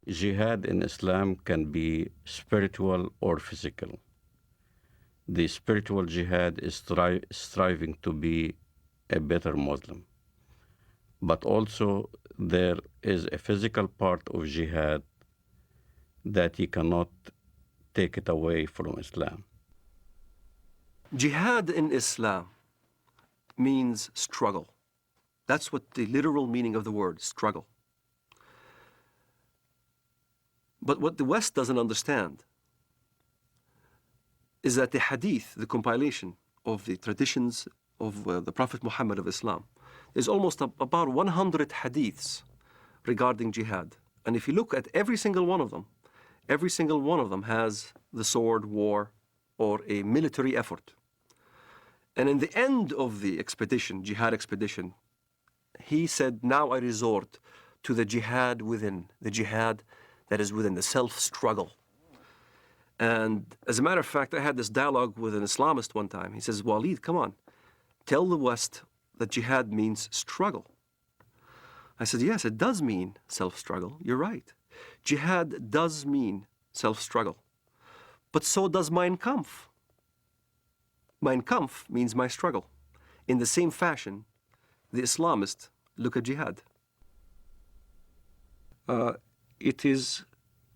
Jihad in Islam can be spiritual or physical. The spiritual jihad is striving to be a better Muslim. But also there is a physical part of jihad that you cannot take it away from Islam. Jihad in Islam means struggle. That's what the literal meaning of the word, struggle. But what the West doesn't understand is that the hadith, the compilation of the traditions of the Prophet Muhammad of Islam, there's almost about 100 hadiths regarding jihad. And if you look at every single one of them has the sword, war, or a military effort. And in the end of the expedition, jihad expedition, he said, now I resort to the jihad within, the jihad that is within, the self-struggle. And as a matter of fact, I had this dialogue with an Islamist one time. He says, Walid, come on, tell the West that jihad means struggle. I said, yes, it does mean self-struggle. You're right. Jihad does mean self-struggle. But so does Mein Kampf. Mein Kampf means my struggle. In the same fashion, the Islamists look at jihad. It is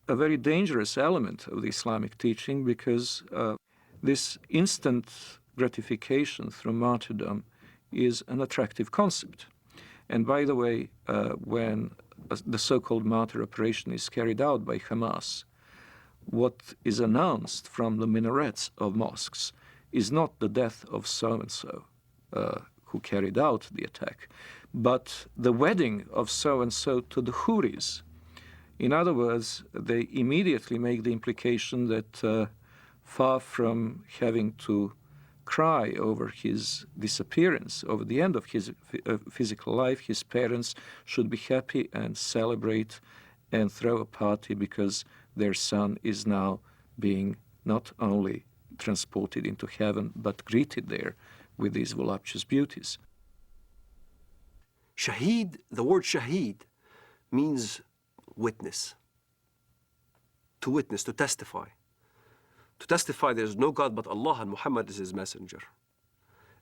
a very dangerous element of the Islamic teaching because this instant gratification through martyrdom is an attractive concept. And by the way, when the so-called martyr operation is carried out by Hamas, what is announced from the minarets of mosques is not the death of so-and-so who carried out the attack, but the wedding of so-and-so to the Houris. In other words, they immediately make the implication that far from having to cry over his disappearance, over the end of his physical life, his parents should be happy and celebrate and throw a party because their son is now being not only transported into heaven, but greeted there with these voluptuous beauties. Shaheed, the word shaheed, means witness. To witness, to testify. To testify there is no God but Allah and Muhammad is his messenger.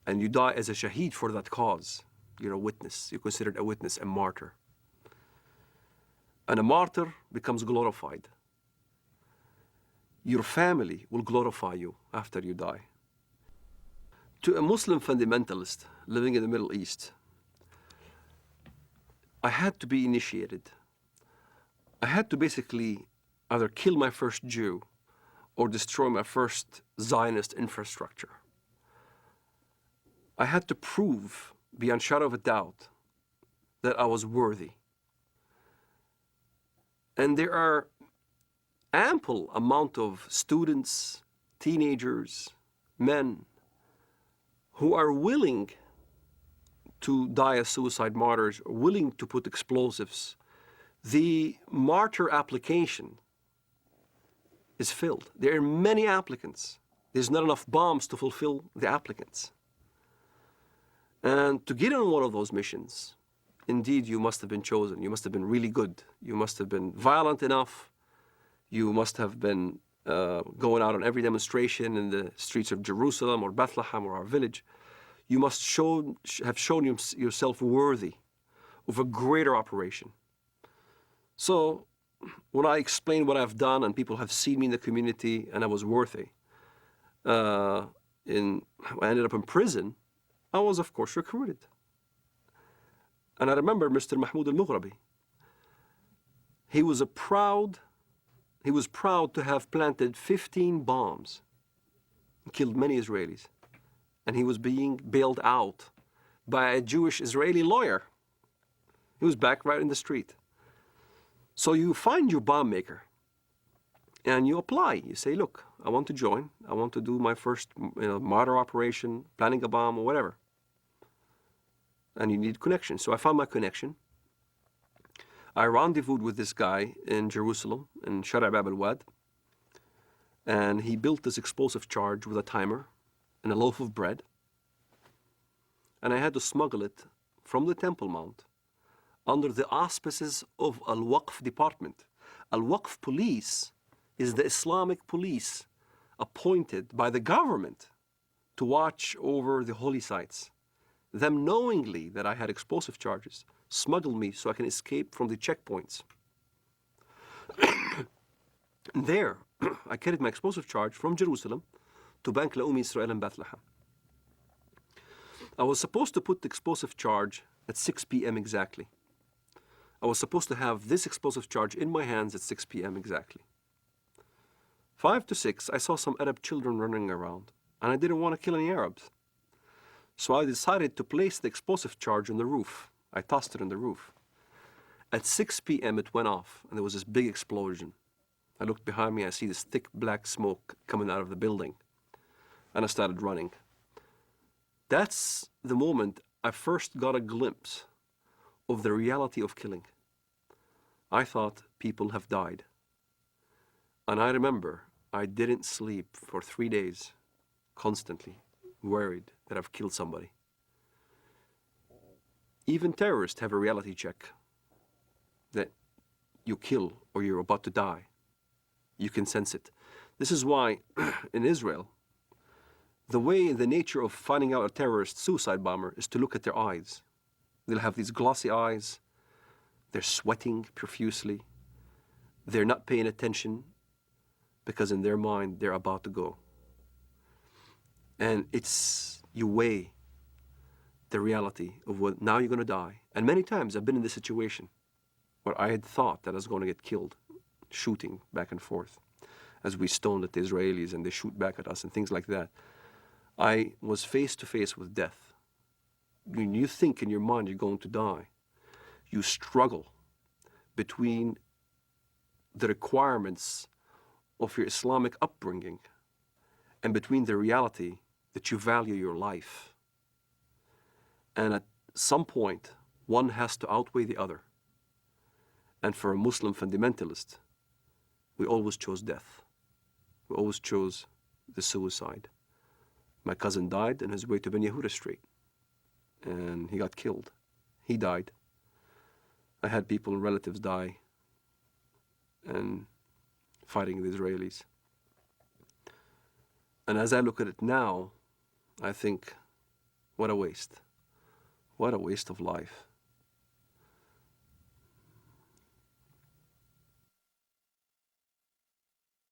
And you die as a shaheed for that cause. You're a witness. You're considered a witness, a martyr. And a martyr becomes glorified. Your family will glorify you after you die. To a Muslim fundamentalist living in the Middle East, I had to be initiated. I had to basically either kill my first Jew or destroy my first Zionist infrastructure. I had to prove, beyond shadow of a doubt, that I was worthy. And there are ample amount of students, teenagers, men, who are willing to die as suicide martyrs, or willing to put explosives. The martyr application is filled. There are many applicants. There's not enough bombs to fulfill the applicants. And to get on one of those missions, indeed, you must have been chosen. You must have been really good. You must have been violent enough. You must have been going out on every demonstration in the streets of Jerusalem or Bethlehem or our village. You must have shown yourself worthy of a greater operation. So when I explain what I've done and people have seen me in the community and I was worthy, I ended up in prison, I was, of course, recruited. And I remember Mr. Mahmoud al-Mughrabi. He was proud to have planted 15 bombs and killed many Israelis. And he was being bailed out by a Jewish Israeli lawyer. He was back right in the street. So you find your bomb maker and you apply. You say, look, I want to join. I want to do my first martyr operation, planning a bomb or whatever. And you need connection. So I found my connection. I rendezvoused with this guy in Jerusalem, in Shara' Bab al-Wad. And he built this explosive charge with a timer and a loaf of bread. And I had to smuggle it from the Temple Mount under the auspices of Al-Waqf department. Al-Waqf police is the Islamic police appointed by the government to watch over the holy sites. Them knowingly that I had explosive charges smuggled me so I can escape from the checkpoints. And there, I carried my explosive charge from Jerusalem to Bank Laumi Israel in Bethlehem. I was supposed to put the explosive charge at 6 p.m. exactly. I was supposed to have this explosive charge in my hands at 6 p.m. exactly. 5 to 6, I saw some Arab children running around, and I didn't want to kill any Arabs. So I decided to place the explosive charge on the roof. I tossed it on the roof. At 6 p.m. it went off, and there was this big explosion. I looked behind me, I see this thick black smoke coming out of the building, and I started running. That's the moment I first got a glimpse of the reality of killing. I thought people have died. And I remember I didn't sleep for 3 days, constantly worried that I've killed somebody. Even terrorists have a reality check that you kill or you're about to die. You can sense it. This is why in Israel, the nature of finding out a terrorist suicide bomber is to look at their eyes. They'll have these glossy eyes. They're sweating profusely. They're not paying attention because in their mind, they're about to go. And you weigh the reality of what, now you're going to die. And many times I've been in this situation where I had thought that I was going to get killed, shooting back and forth as we stoned at the Israelis and they shoot back at us and things like that. I was face to face with death. When you think in your mind you're going to die, you struggle between the requirements of your Islamic upbringing and between the reality that you value your life. And at some point, one has to outweigh the other. And for a Muslim fundamentalist, we always chose death. We always chose the suicide. My cousin died on his way to Ben Yehuda Street, and he got killed. He died. I had people, relatives die, and fighting the Israelis. And as I look at it now, I think, what a waste. What a waste of life.